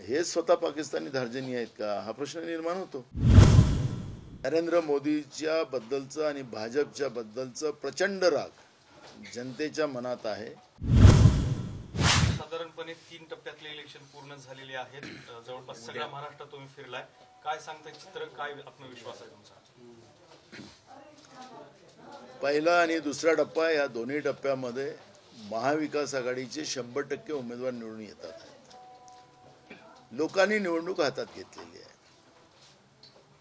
हे स्वतः पाकिस्तानी धार्जिणी आहेत का हा प्रश्न निर्माण होतो। नरेंद्र मोदीच्या बद्दलचं आणि भाजपच्या बद्दलचं प्रचंड राग जनतेच्या मनात आहे। साधारणपणे 3 टप्प्यातले इलेक्शन पूर्ण झालेले आहेत। जवळपास सगळा महाराष्ट्र तुम्ही फिरलाय, काय सांगताय चित्र, काय आत्मविश्वास आहे तुमचा? पहिला आणि दुसरा टप्पा या दोन्ही टप्प्यामध्ये महाविकास आघाडीचे 100% उमेदवार निवडून येतात। लोकांनी निवडणूक हातात घेतलेली आहे।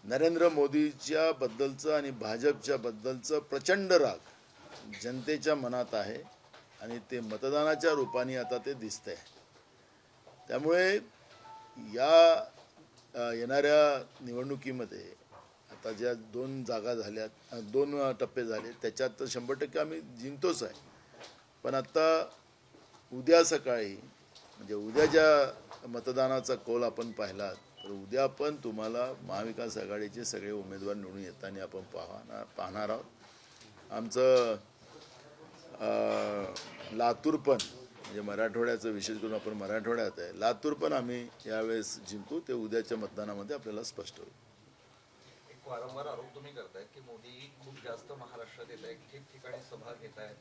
नरेंद्र मोदीच्या बद्दलचं आणि भाजपच्या बद्दलचं प्रचंड राग जनतेच्या मनात आहे आणि ते मतदानाच्या रूपाने आता ते दिसतंय। त्यामुळे या येणाऱ्या निवडणुकीमध्ये आता ज्या 2 जागा झाल्यात, 2 टप्पे झाले, त्याच्यात तर 100% आम्ही जिंकतोच आहे। पण आता उद्या सकाळी म्हणजे उद्या ज्या मतदानाचा कौल आपण पाहिला तर उद्या पण तुम्हाला महाविकास आघाडीचे सगळे उमेदवार निवडून येताना आपण पाहणार आहोत। आमचं लातूर पण म्हणजे मराठवाड्याचं विशेष करून आपण मराठवाड्यात आहे, लातूर पण आम्ही यावेळेस जिंकू, ते उद्याच्या मतदानामध्ये आपल्याला स्पष्ट होईल। एक वारंवार आरोप तुम्ही करताय की मोदी खूप जास्त महाराष्ट्रात येत आहेत, ठिकठिकाणी सभा घेत आहेत।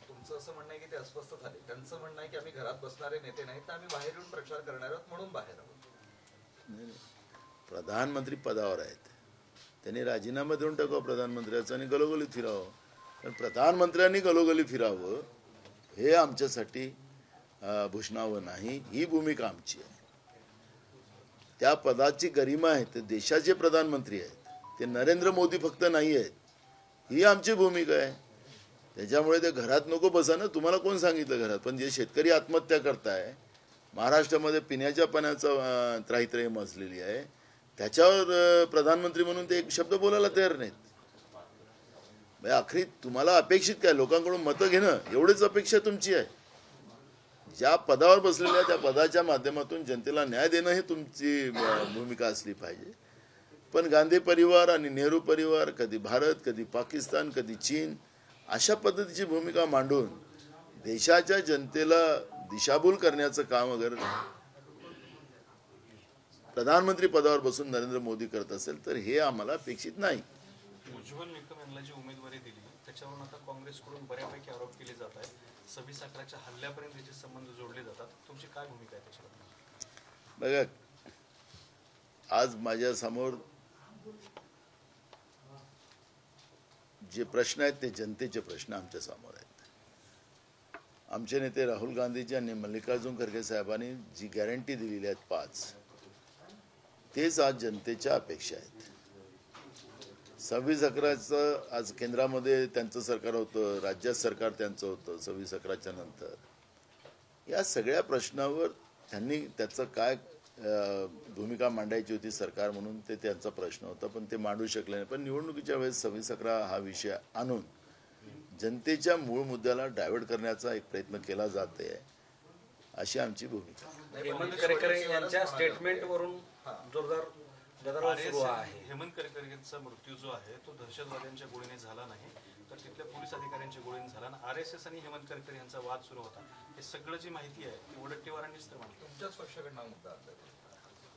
तुमचं असं म्हणणं आहे की ते अस्वस्थ झाले, त्यांचं म्हणणं आहे की आम्ही घरात बसणारे नेते नाहीत तर आम्ही बाहेर येऊन प्रचार करणार आहोत म्हणून बाहेर आहोत। प्रधानमंत्री पदावर आहेत, त्यांनी राजीनामा देऊन टाकावं प्रधानमंत्र्याचं आणि गलोगली फिरावं। पण प्रधानमंत्र्यांनी गलोगली फिरावं हे आमच्यासाठी भूषणावं नाही, ही भूमिका आमची आहे। त्या पदाची गरिमा आहे, ते देशाचे प्रधानमंत्री आहेत, ते नरेंद्र मोदी फक्त नाही आहेत, ही आमची भूमिका आहे। त्याच्यामुळे ते घरात नको बसा ना, तुम्हाला कोण सांगितलं घरात? पण जे शेतकरी आत्महत्या करताय, महाराष्ट्रामध्ये पिण्याच्या पाण्याचा त्राहीत्राही मजलेली आहे, त्याच्यावर प्रधानमंत्री म्हणून ते एक शब्द बोलायला तयार नाहीत। म्हणजे आखरी तुम्हाला अपेक्षित काय? लोकांकडून मतं घेणं एवढीच अपेक्षा तुमची आहे। ज्या पदावर बसलेल्या त्या पदाच्या माध्यमातून जनतेला न्याय देणं ही तुमची भूमिका असली पाहिजे। पण गांधी परिवार आणि नेहरू परिवार, कधी भारत, कधी पाकिस्तान, कधी चीन, अशा पद्धतीची भूमिका मांडून देशाच्या जनतेला दिशाभूल करण्याचं काम अगर प्रधानमंत्री पदावर बसून नरेंद्र मोदी करत असेल तर हे आम्हाला अपेक्षित नाही। उज्ज्वल निकम यांना जी उमेदवारी दिली त्याच्यावरून आता काँग्रेसकडून बऱ्यापैकी आरोप केले जात आहेत, 26 अकराच्या हल्ल्यापर्यंत त्याचे संबंध जोडले जातात, तुमची काय भूमिका आहे त्याच्याबद्दल? बघा, आज माझ्या समोर जे प्रश्न आहेत ते जनतेचे प्रश्न आमच्या समोर आहेत। आमचे नेते राहुल गांधीजी आणि मल्लिकार्जुन खरगे साहेबांनी जी गॅरंटी दिलेली आहेत 5, तेच आज जनतेच्या अपेक्षा आहेत। 26 अकराचं आज केंद्रामध्ये त्यांचं सरकार होतं, राज्यात सरकार त्यांचं होतं 26 अकराच्या नंतर। या सगळ्या प्रश्नावर त्यांनी त्याचं काय भूमिका मांडायची होती सरकार म्हणून, ते त्यांचा प्रश्न होता, पण ते मांडू शकले नाही। पण निवडणुकीच्या वेळेस 26 अकरा हा विषय आणून जनतेच्या मूळ मुद्द्याला डायव्हर्ट करण्याचा एक प्रयत्न केला जाते, अशी आमची भूमिका। हेमंत करकरे यांच्या स्टेटमेंटवरून जोरदार गदारोळ सुरू आहे। हेमंत करकरे यांचा मृत्यू जो आहे तो दहशतवाद्यांच्या गोळीने झाला नाही, तर तिथल्या पोलीस अधिकाऱ्यांच्या गोळीने झाला। RSS आणि हेमंत करकरे यांचा वाद सुरू होता, हे सगळं जी माहिती आहे ती वडेट्टीवारांनीच तर मांडली। तुमच्याच पक्षाकडनं मुद्दा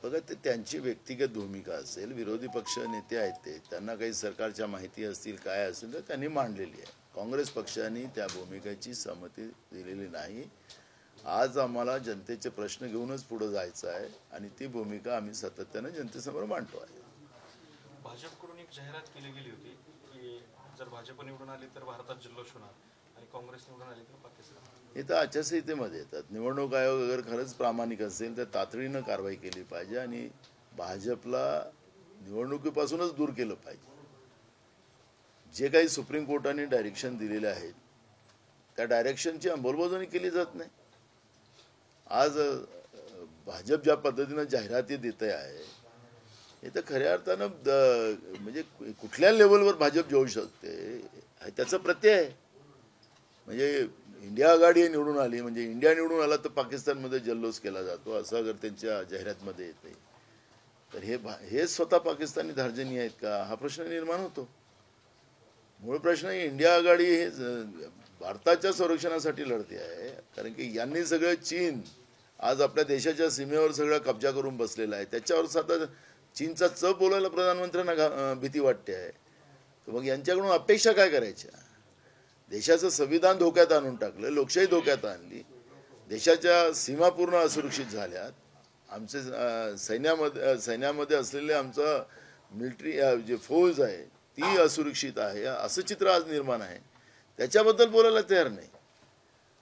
बघा, ते त्यांची व्यक्तिगत भूमिका असेल, विरोधी पक्ष नेते आहेत ते, त्यांना काही सरकारच्या माहिती असतील काय असेल तर त्यांनी मांडलेली आहे। काँग्रेस पक्षाने त्या भूमिकेची सहमती दिलेली नाही। आज आम्हाला जनतेचे प्रश्न घेऊनच पुढे जायचं आहे आणि ती भूमिका आम्ही सातत्याने जनतेसमोर मांडतो आहे। भाजपकडून एक जाहिरात केली गेली होती की जर भाजप निवडून आली तर भारतात जल्लोष होणार आणि काँग्रेस निवडून आली तर पाकिस्तान। हे तर आचारसंहितेमध्ये येतात। निवडणूक आयोग अगर खरंच प्रामाणिक असेल तर तातडीनं कारवाई केली पाहिजे आणि भाजपला निवडणुकीपासूनच दूर केलं पाहिजे। जे काही सुप्रीम कोर्टाने डायरेक्शन दिलेले आहेत त्या डायरेक्शनची अंमलबजावणी केली जात नाही। आज भाजप ज्या पद्धतीनं जाहिराती देते आहे हे तर खऱ्या अर्थानं म्हणजे कुठल्या लेवलवर भाजप जाऊ शकते त्याचं प्रत्यय आहे। म्हणजे इंडिया आघाडी निवडून आली म्हणजे इंडिया निवडून आला तर पाकिस्तानमध्ये जल्लोष केला जातो असं अगर त्यांच्या जाहिरातमध्ये येते तर हे स्वतः पाकिस्तानी धार्जिणी आहेत का हा प्रश्न निर्माण होतो। मूळ प्रश्न इंडिया आघाडी हे भारताच्या संरक्षणासाठी लढते आहे, कारण की यांनी सगळं चीन आज आपल्या देशाच्या सीमेवर सगळा कब्जा करून बसलेला आहे. त्याच्यावर सतत चीनचा चप बोलायला प्रधानमंत्र्यांना भीती वाटते आहे. तर मग यांच्याकडून अपेक्षा काय करायच्या? देशाचं संविधान धोक्यात आणून टाकलं, लोकशाही धोक्यात आणली, देशाच्या सीमा पूर्ण असुरक्षित झाल्यात, आमचे सैन्यामध्ये असलेले आमचं मिलिटरी जे फौज आहे ती असुरक्षित आहे, असं चित्र आज निर्माण आहे. त्याच्याबद्दल बोलायला तयार नाही.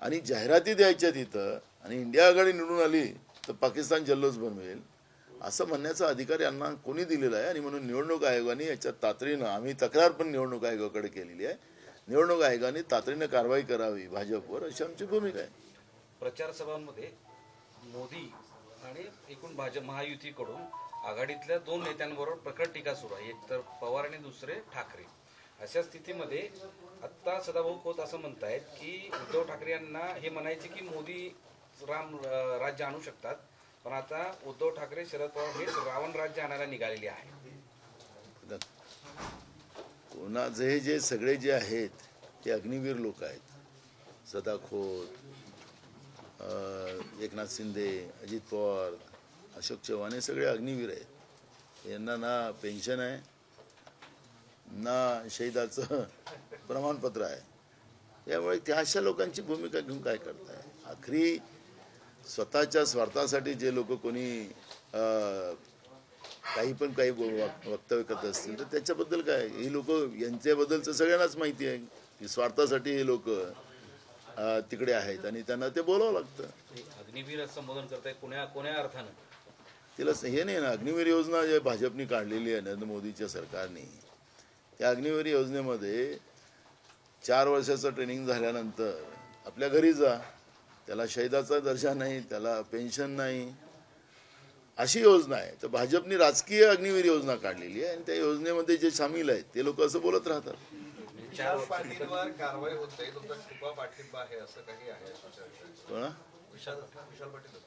आणि जाहिराती द्यायच्या तिथं आणि इंडिया आघाडी निवडून आली तर पाकिस्तान जल्लोष बनवेल असं म्हणण्याचा अधिकार यांना कोणी दिलेला आहे. आणि म्हणून निवडणूक आयोगाने याच्यात तातडीनं, आम्ही तक्रार पण निवडणूक आयोगाकडे केलेली आहे, निवडणूक आयोगाने तातडीनं कारवाई करावी भाजपवर, अशी आमची भूमिका आहे. प्रचार सभांमध्ये मोदी आणि एकूण भाजप महायुतीकडून आघाडीतल्या 2 नेत्यांबरोबर प्रकट टीका सुरू आहे. एक तर पवार आणि दुसरे ठाकरे. अशा स्थितीमध्ये आत्ता सदाभाऊ खोत असं म्हणतायत की उद्धव ठाकरे यांना हे म्हणायचे की मोदी राज्य आणू शकतात, पण आता उद्धव ठाकरे शरद पवार हेच रावण राज्य आणायला निघालेले आहे. कोणाचे जे सगळे जे आहेत ते अग्निवीर लोक आहेत. सदा खोत, एकनाथ शिंदे, अजित पवार, अशोक चव्हाण हे सगळे अग्निवीर आहेत. यांना ना पेन्शन आहे ना शहीदाचं प्रमाणपत्र आहे. त्यामुळे त्या अशा लोकांची भूमिका घेऊन काय करताय? आखरी स्वतःच्या स्वार्थासाठी जे लोक कोणी काही वक्तव्य करत असतील तर त्याच्याबद्दल काय, ही लोक यांच्याबद्दलचं सगळ्यांनाच माहिती आहे की स्वार्थासाठी हे लोक तिकडे आहेत आणि त्यांना ते बोलावं लागतं. अग्निवीर संबोधन करताय कोण्या अर्थानं? तिला हे नाही ना, अग्निवीर योजना जे भाजपने काढलेली आहे नरेंद्र मोदीच्या सरकारने, त्या अग्निवीर योजनेमध्ये 4 वर्षाचं ट्रेनिंग झाल्यानंतर आपल्या घरी जा, त्याला शहीदाचा दर्जा नाही, त्याला पेन्शन नाही, अशी योजना आहे. तर भाजपने राजकीय अग्निवीर योजना काढलेली आहे आणि त्या योजनेमध्ये जे सामील आहेत ते लोक असं बोलत राहतात. विशाल पाटीलवर कारवाई होत नाही, तुमचा छुपा पाठिंबा आहे असं काही आहे? विशाल पाटील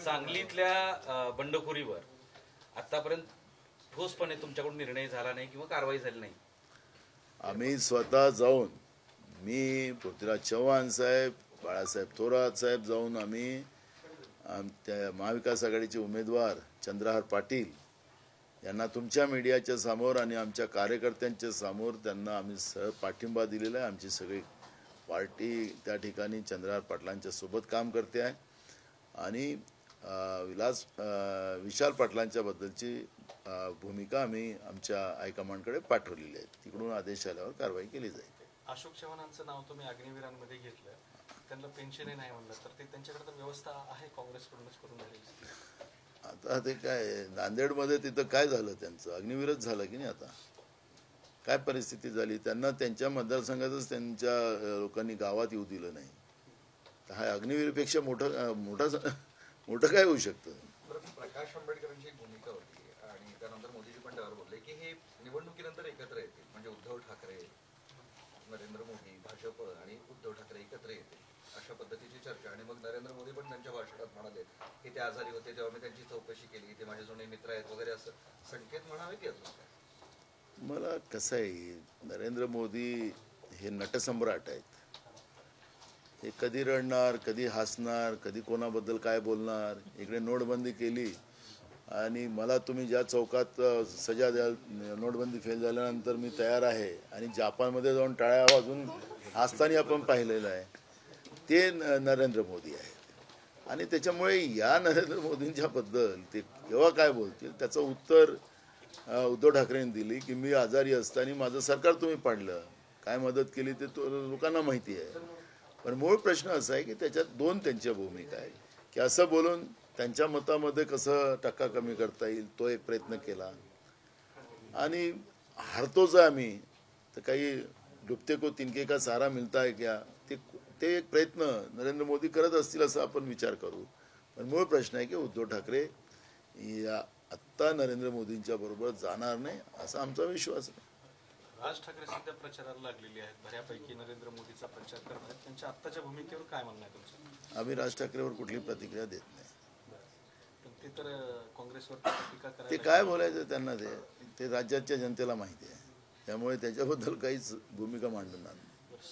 सांगलीतल्या बंडखोरीवर आतापर्यंत ठोसपणे तुमच्याकडून निर्णय झाला नाही किंवा कारवाई झाली नाही. आम्ही स्वतः जाऊन, मी पृथ्वीराज चव्हाण साहेब, बाळासाहेब थोरात साहेब जाऊन आम्ही त्या महाविकास आघाडीचे उमेदवार चंद्रहार पाटील यांना तुमच्या मीडियाच्या समोर आणि आमच्या कार्यकर्त्यांच्या समोर त्यांना आम्ही पाठिंबा दिलेला आहे. आमची सगळी पार्टी त्या ठिकाणी चंद्रहार पाटलांच्या सोबत काम करते आहे आणि विशाल पाटलांच्या बद्दलची भूमिका आम्ही आमच्या हायकमांडकडे पाठवलेली आहे. तिकडून आदेश आल्यावर कारवाई केली जाईल. अशोक चव्हाणांचं नाव तुम्ही अग्निवीरांमध्ये घेतलं, त्यांना पेन्शनही नाही म्हणलं तर ते त्यांच्याकडे तर व्यवस्था आहे, काँग्रेसकडूनच करून झाली. आता ते काय नांदेडमध्ये तिथं काय झालं, त्यांचं अग्निवीरच झालं की नाही. आता काय परिस्थिती झाली, त्यांना त्यांच्या मतदारसंघातच त्यांच्या लोकांनी गावात येऊ दिलं नाही. तर हा अग्निवीरपेक्षा मोठं काय होऊ शकतं? प्रकाश आंबेडकरांची भूमिका होती आणि त्यानंतर मोदीजी पण त्यावर बोलले की हे निवडणुकीनंतर एकत्र येतील, म्हणजे उद्धव ठाकरे, नरेंद्र मोदी, भाजप आणि उद्धव ठाकरे एकत्र येतील अशा पद्धतीची चर्चा. आणि मग नरेंद्र मोदी पण त्यांच्या भाषणात म्हणाले की ते आजारी होते तेव्हा मी त्यांची चौकशी केली, ते माझे जुने मित्र आहेत वगैरे, असं संकेत म्हणावे की अजून काय? मला कसं आहे, नरेंद्र मोदी हे नटसम्राट आहेत. हे कधी रडणार, कधी हसणार, कधी कोणाबद्दल काय बोलणार. इकडे नोटबंदी केली आणि मला तुम्ही ज्या चौकात सजा द्याल, नोटबंदी फेल झाल्यानंतर मी तयार आहे, आणि जपानमध्ये जाऊन टाळ्या वाजून हसताना आपण पाहिलेलं आहे. ते नरेंद्र मोदी आहेत. आणि त्याच्यामुळे या नरेंद्र मोदींच्या बद्दल ते केव्हा काय बोलतील त्याचं उत्तर उद्धव ठाकरेंनी दिली की मी आजारी असताना माझं सरकार तुम्ही पाडलं, काय मदत केली ते लोकांना माहिती आहे. पण मूळ प्रश्न असा आहे की त्याच्यात 2 त्यांच्या भूमिका आहे की असं बोलून त्यांच्या मतामध्ये कसं टक्का कमी करता येईल तो एक प्रयत्न केला, आणि हारतोच आहे आम्ही तर काही डुबते को तिनके का सहारा मिळता है क्या, ते एक प्रयत्न नरेंद्र मोदी करत असतील असं आपण विचार करू. पण मूळ प्रश्न आहे की उद्धव ठाकरे या आत्ता नरेंद्र मोदींच्या बरोबर जाणार नाही असा आमचा विश्वास आहे. राज ठाकरे सध्या प्रचाराला लागलेली आहेत, बऱ्यापैकी नरेंद्र मोदीचा प्रचार करत आहेत. त्यांच्या आत्ताच्या भूमिकेवर काय म्हणणं आहे तुमचं? आम्ही राज ठाकरेवर कुठली प्रतिक्रिया देत नाही. पण ते तर काँग्रेसवर टीका ते करायला काय बोलायचं त्यांना, ते राज्याच्या जनतेला माहिती आहे. त्यामुळे त्याच्याबद्दल काहीच भूमिका मांडणार नाही.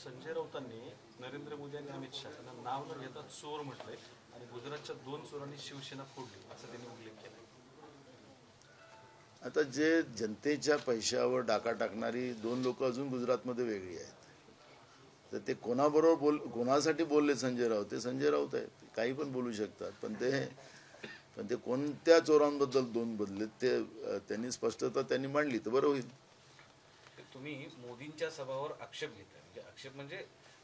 संजय राऊतांनी नरेंद्र मोदी आणि अमित शहा यांना नाव न घेता चोर म्हटलंय आणि गुजरातच्या 2 चोरांनी शिवसेना फोडली असं त्यांनी उल्लेख केला. आता जे जनतेच्या पैशावर डाका टाकणारी 2 लोक अजून गुजरातमध्ये वेगळी आहेत. तर ते कोणाबरोबर कोणासाठी बोलले संजय राऊत, ते संजय राऊत आहेत, काही पण बोलू शकतात. पण ते कोणत्या चोरांबद्दल 2 बदले ते त्यांनी स्पष्टता त्यांनी मांडली तर बरं होईल. तुम्ही मोदींच्या सभावर आक्षेप घेताय, म्हणजे आक्षेप म्हणजे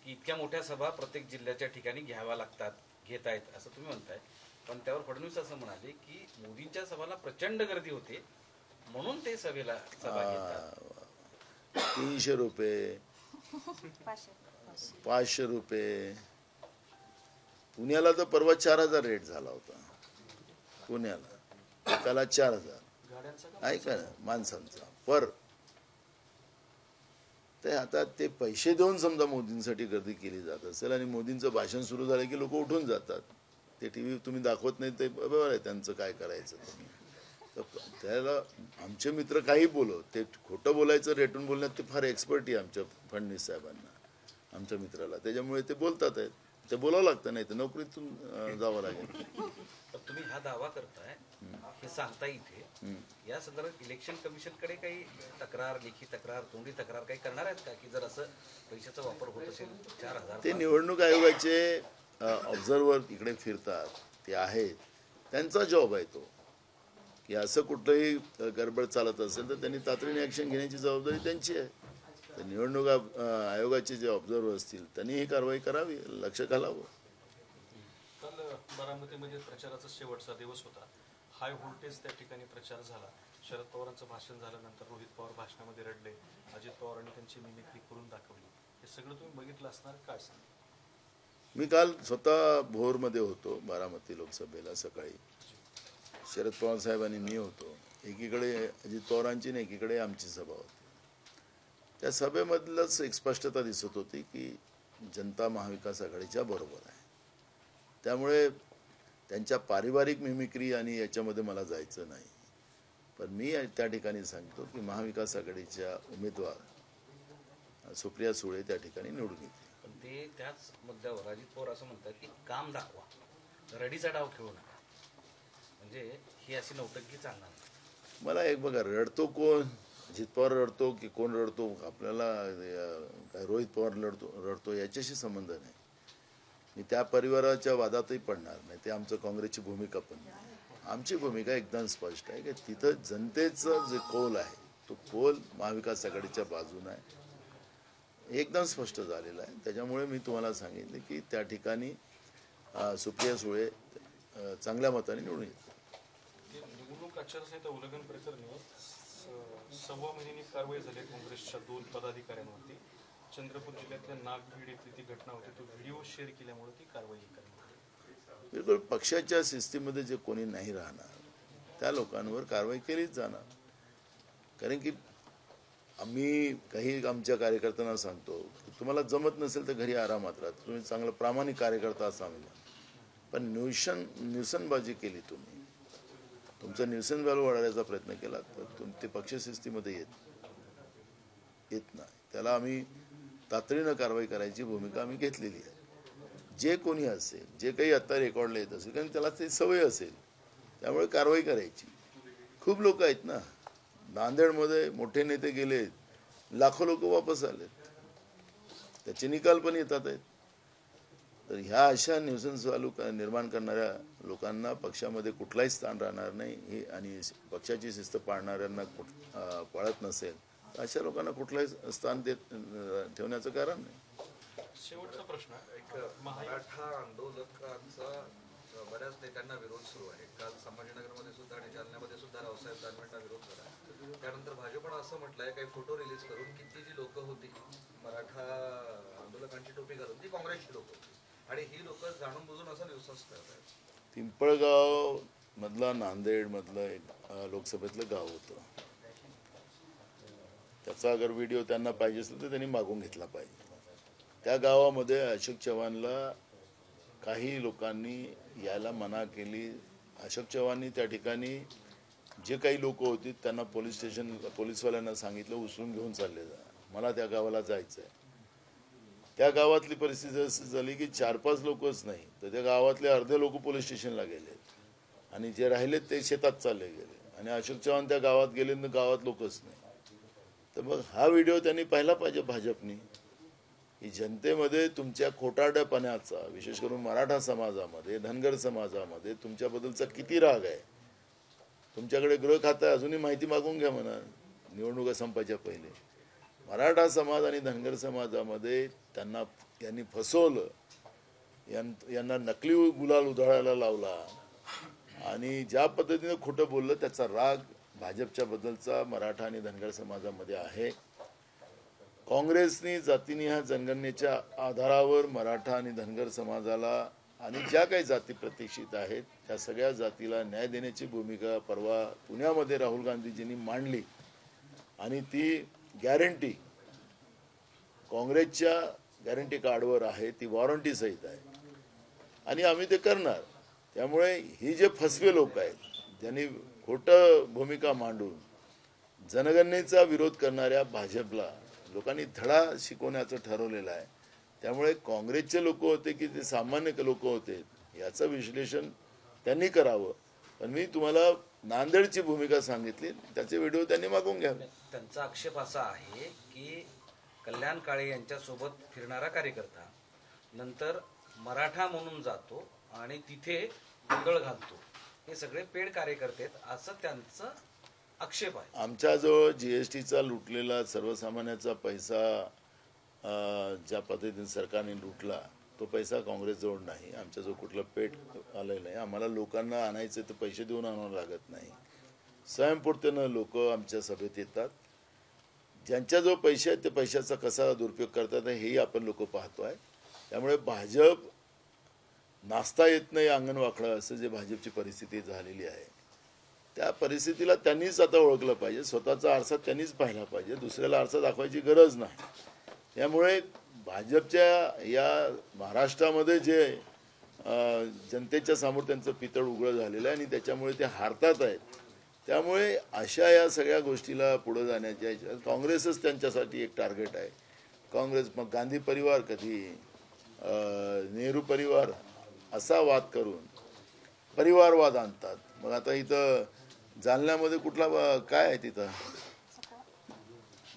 की इतक्या मोठ्या सभा प्रत्येक जिल्ह्याच्या ठिकाणी घ्याव्या लागतात, घेत आहेत असं तुम्ही म्हणताय. पण त्यावर फडणवीस असं म्हणाले की मोदींच्या सभाला प्रचंड गर्दी होते म्हणून ते सभा घेतात. 300 रुपये 500 रुपये. पुण्याला तर परवा 4000 रेट झाला होता. पुण्याला एकाला 4000 गाड्यांचा का ऐका ना माणसांचा पर. ते आता ते पैसे देऊन समजा मोदींसाठी गर्दी केली जात असेल आणि मोदींचं भाषण सुरू झालं की लोक उठून जातात. ते टीव्ही तुम्ही दाखवत नाही ते बरोबर आहे, त्यांचं काय करायचं तुम्ही. तर त्याला आमचे मित्र काही बोलव, ते खोटं बोलायचं रेटून बोलण्यात ते फार एक्सपर्ट आहे आमच्या फडणवीस साहेबांना, आमच्या मित्राला. त्याच्यामुळे ते बोलतात आहेत, ते बोलावं लागतं, नाही तर नोकरीतून जावं लागेल. पण तुम्ही हा दावा करताय हे सांगता इथे या संदर्भात इलेक्शन कमिशनकडे काही तक्रार, लेखी तक्रार, तोंडी तक्रार काही करणार आहेत का की जर असं पैशाचा वापर होत असेल 4000? ते निवडणूक आयोगाचे ऑब्झर्वर इकडे फिरतात, ते आहेत, त्यांचा जॉब आहे तो की असं कुठलंही गडबड चालत असेल तर त्यांनी तातडीने ॲक्शन घेण्याची जबाबदारी त्यांची आहे. तर निवडणूक आयोगाचे जे ऑब्झर्वर असतील त्यांनी ही कारवाई करावी, लक्ष घालावं. काल बारामतीमध्ये प्रचाराचा शेवटचा दिवस होता. हाय व्होल्टेज त्या ठिकाणी प्रचार झाला. शरद पवारांचं भाषण झाल्यानंतर रोहित पवार भाषणामध्ये रडले. अजित पवारांनी त्यांची मिमिक्री करून दाखवली. हे सगळं तुम्ही बघितलं असणार, काय सांगा? मी काल स्वतः भोरमध्ये होतो बारामती लोकसभेला सकाळी. शरद पवार साहेब आणि मी होतो. एकीकडे अजित पवारांची आणि एकीकडे आमची सभा होती. त्या सभेमधलंच एक स्पष्टता दिसत होती की जनता महाविकास आघाडीच्या बरोबर आहे. त्यामुळे त्यांच्या पारिवारिक मिमिक्री आणि याच्यामध्ये मला जायचं नाही. पण मी त्या ठिकाणी सांगतो की महाविकास आघाडीच्या उमेदवार सुप्रिया सुळे त्या ठिकाणी निवडून येतील. पण ते त्याच मुद्द्यावर अजित पवार असं म्हणतात की काम दाखवा, रडीचा डाव खेळू नका, म्हणजे ही अशी नौटंकी चालणार नाही. मला एक बघा, रडतो कोण, अजित पवार रडतो की कोण रडतो, आपल्याला काय रोहित पवार रडतो याच्याशी संबंध नाही. मी त्या परिवाराच्या वादातही पडणार नाही. ते आमचं काँग्रेसची भूमिका पण नाही. आमची भूमिका एकदम स्पष्ट आहे की तिथं जनतेचं जे कौल आहे तो कौल महाविकास आघाडीच्या बाजूने आहे, एकदम स्पष्ट झालेला आहे. त्याच्यामुळे मी तुम्हाला सांगितले की त्या ठिकाणी सुप्रिया सुळे चांगल्या मताने निवडून येतील. निवडणूक आचारसंहिता उल्लंघन प्रकरणी 6 महिन्यांनी कारवाई झाली काँग्रेसच्या 2 पदाधिकाऱ्यांवरती. चंद्रपूर जिल्ह्यातल्या नागभीड येथील ती घटना होती. तो व्हिडिओ शेअर केल्यामुळे ती कारवाई करण्यात आली. बिलकुल पक्षाच्या शिस्तीमध्ये जे कोणी नाही राहणार त्या लोकांवर कारवाई केलीच जाणार. कारण की आम्ही काही आमच्या कार्यकर्त्यांना सांगतो की तुम्हाला जमत नसेल तर घरी आरामात राहा, तुम्ही चांगलं प्रामाणिक कार्यकर्ता असा आम्ही म्हणतो. पण न्यूसनबाजी केली, तुम्ही तुमचं न्यूसन व्हॅल्यू वाढवण्याचा प्रयत्न केला तर ते पक्षशिस्तीमध्ये येत नाही. त्याला आम्ही तातडीनं कारवाई करायची भूमिका आम्ही घेतलेली आहे. जे कोणी असेल, जे काही आता रेकॉर्डला येत असेल, कारण त्याला ते सवय असेल, त्यामुळे कारवाई करायची. खूप लोक आहेत ना, नांदेडमध्ये मोठे नेते गेले, लाखो लोक वापस आलेत, त्याचे निकाल पण येतात आहेत. तर ह्या अशा न्यूसन्स व्हॅल्यू निर्माण करणाऱ्या लोकांना पक्षामध्ये कुठलाही स्थान राहणार नाही. हे आणि पक्षाची शिस्त पाळणाऱ्यांना पाळत नसेल तर अशा लोकांना कुठलंही स्थान ठेवण्याचं कारण नाही. शेवटचा प्रश्न, एक मराठा आंदोलकांचा बऱ्याच नेत्यांना विरोध सुरू आहे. काल संभाजीनगरमध्ये सुद्धा आणि जालन्यामध्ये सुद्धा रावसाहेब दानवेंना विरोध झाला. त्यानंतर भाजपनं असं म्हटलंय, काही फोटो रिलीज करून की ती जी लोक होती मराठा आंदोलकांची टोपी घालून ती काँग्रेसची लोक होती आणि ही लोक जाणून बुजून असं न्यूसन्स करतात. पिंपळगाव मधला नांदेड मधलं एक लोकसभेतलं गाव होतं. त्याचा अगर व्हिडिओ त्यांना पाहिजे असेल तर त्यांनी मागून घेतला पाहिजे. त्या गावामध्ये अशोक चव्हाणला काही लोकांनी यायला मना केली. अशोक चव्हाणनी त्या ठिकाणी जे काही लोक होती त्यांना पोलिसवाल्यांना सांगितलं उचलून घेऊन चालले जा, मला त्या गावाला जायचं आहे. त्या गावातली परिस्थिती अशी झाली की 4-5 लोकच नाही तर त्या गावातले अर्धे लोक पोलीस स्टेशनला गेलेत आणि जे राहिलेत ते शेतात चालले गेले आणि अशोक चव्हाण त्या गावात गेले तर गावात लोकच नाही. तर मग हा व्हिडिओ त्यांनी पाहिला पाहिजे भाजपनी की जनतेमध्ये तुमच्या खोटारडेपणाचा विशेष करून मराठा समाजामध्ये धनगर समाजामध्ये तुमच्याबद्दलचा किती राग आहे. तुमच्याकडे गृह खातं आहे अजूनही माहिती मागून घ्या म्हणा निवडणुका संपायच्या पहिले. मराठा समाज आणि धनगर समाजामध्ये यांनी फसवलं यांना नकली गुलाल उधळायला लावला आणि ज्या पद्धतीने खोटं बोललं त्याचा राग भाजपच्या बद्दलचा मराठा आणि धनगर समाजामध्ये आहे. काँग्रेसनी जातीनिहाय जनगणनेच्या आधारावर मराठा आणि धनगर समाजाला आणि ज्या काही जाती प्रतिष्ठित आहेत त्या सगळ्या जातीला न्याय देण्याची भूमिका परवा पुण्यामध्ये राहुल गांधीजींनी मांडली आणि ती गॅरंटी काँग्रेसच्या गॅरंटी कार्डवर आहे ती वॉरंटी सहित आहे आणि आम्ही ते करणार. त्यामुळे ही जे फसवे लोक आहेत ज्यांनी खोटं भूमिका मांडून जनगणनेचा विरोध करणाऱ्या भाजपला लोकांनी धडा शिकवण्याचं ठरवलेलं आहे. त्यामुळे काँग्रेसचे लोक होते की ते सामान्य लोक होते याचं विश्लेषण त्यांनी करावं. पण मी तुम्हाला नांदेडची भूमिका सांगितली त्याचे व्हिडिओ त्यांनी मागून घ्यावे. त्यांचा आक्षेप असा आहे की कल्याण काळे यांच्यासोबत फिरणारा कार्यकर्ता नंतर मराठा म्हणून जातो आणि तिथे गोंधळ घालतो हे सगळे पेड कार्यकर्ते आहेत असं त्यांचा आक्षेप आहे. आमच्याजवळ जीएसटीचा लुटलेला सर्वसामान्याचा पैसा ज्या पद्धतीने सरकारने लुटला तो पैसा काँग्रेसजवळ नाही. आमच्याजवळ कुठलं पेट आलेलं नाही. आम्हाला लोकांना आणायचं तर पैसे देऊन आणावं लागत नाही. स्वयंपूर्तीनं लोक आमच्या सभेत येतात. ज्यांच्याजवळ पैसे आहेत ते पैशाचा कसा दुरुपयोग करतात हेही आपण लोक पाहतो आहे. त्यामुळे भाजप नाचता येत नाही अंगण वाकडं असं जे भाजपची परिस्थिती झालेली आहे त्या परिस्थितीला त्यांनीच आता ओळखलं पाहिजे. स्वतःचा आरसा त्यांनीच पाहिला पाहिजे. दुसऱ्याला आरसा दाखवायची गरज नाही. त्यामुळे भाजपच्या या महाराष्ट्रामध्ये जे जनतेच्या समोर त्यांचं पितळ उघडं झालेलं आहे आणि त्याच्यामुळे ते हारतात आहेत. त्यामुळे अशा या सगळ्या गोष्टीला पुढे जाण्याच्या काँग्रेसच त्यांच्यासाठी एक टार्गेट आहे. काँग्रेस मग गांधी परिवार कधी नेहरू परिवार असा वाद करून परिवारवाद आणतात. मग आता इथं जालन्यामध्ये कुठला काय आहे तिथं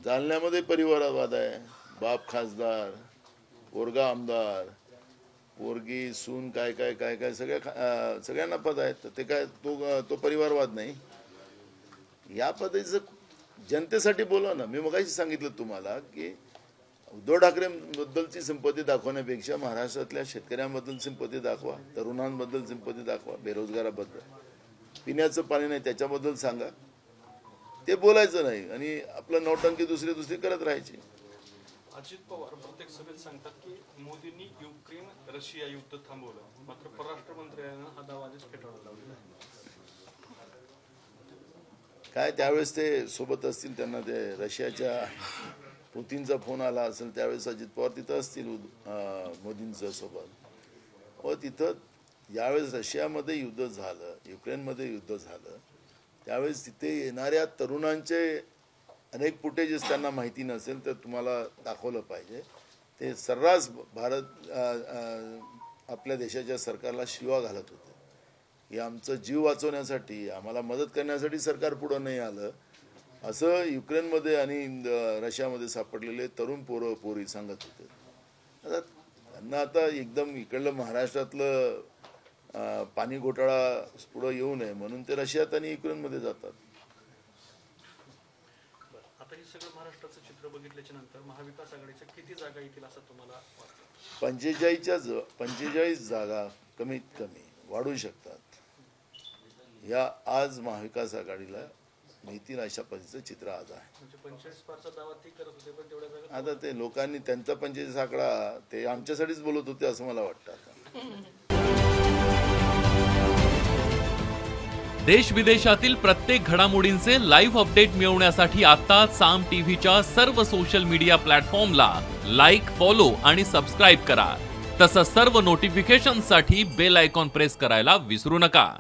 जालन्यामध्ये परिवारवाद आहे. बाप खासदार पोरगा आमदार पोरगी सून काय काय काय काय सगळ्यांना पद आहेत. तर ते काय तो परिवारवाद नाही. या पद्धतीचं जनतेसाठी बोला ना. मी मगाशी सांगितलं तुम्हाला की उद्धव ठाकरेंबद्दलची सिंपती दाखवण्यापेक्षा महाराष्ट्रातल्या शेतकऱ्यांबद्दल सिंपती दाखवा तरुणांबद्दल सिंपती दाखवा बेरोजगाराबद्दल पिण्याचं पाणी नाही त्याच्याबद्दल सांगा. ते बोलायचं नाही आणि आपलं नौटंकी दुसरी करत राहायची. अजित पवार प्रत्येक सभेत सांगतात की मोदींनी युक्रेन रशिया युद्ध थांबवलं मात्र परराष्ट्र मंत्र्यांना हा दावा आधीच फेटाळून लावलेला आहे. काय त्यावेळेस ते सोबत असतील त्यांना ते रशियाच्या पुतीनचा फोन आला असेल त्यावेळेस अजित पवार तिथं असतील मोदींच्या सोबत. व तिथं ज्यावेळेस रशियामध्ये युद्ध झालं युक्रेनमध्ये युद्ध झालं त्यावेळेस तिथे येणाऱ्या तरुणांचे अनेक फुटेजेस त्यांना माहिती नसेल तर तुम्हाला दाखवलं पाहिजे. ते सर्रास भारत आपल्या देशाच्या सरकारला शिवा घालत होते की आमचं जीव वाचवण्यासाठी आम्हाला मदत करण्यासाठी सरकार पुढं नाही आलं असं युक्रेनमध्ये आणि रशियामध्ये सापडलेले तरुण पोरी सांगत होते. आता त्यांना आता एकदम इकडलं महाराष्ट्रातलं पाणी घोटाळा पुढं येऊ नये म्हणून ते रशियात आणि युक्रेनमध्ये जातात. आता हे सगळं महाराष्ट्राचं चित्र बघितल्याच्या नंतर महाविकास आघाडीच्या किती जागा येतील असं तुम्हाला वाटतं? 45 जागा कमीत कमी वाढू शकतात. या आज महाविकास आघाडीला मिळतील अशा पद्धतीचं चित्र आज आहे. म्हणजे 45 पारचा दावा ती करत होते पण तेवढ्या जागा आता ते लोकांनी त्यांचा 45 आकडा ते आमच्यासाठीच बोलत होते असं मला वाटतं. आता देश विदेशातील प्रत्येक घडामोडींचे लाईव्ह अपडेट मिळवण्यासाठी आता साम टीव्हीच्या सर्व सोशल मीडिया प्लॅटफॉर्मला लाईक, फॉलो आणि सबस्क्राईब करा. तसंच सर्व नोटिफिकेशनसाठी बेल आयकॉन प्रेस करायला विसरू नका.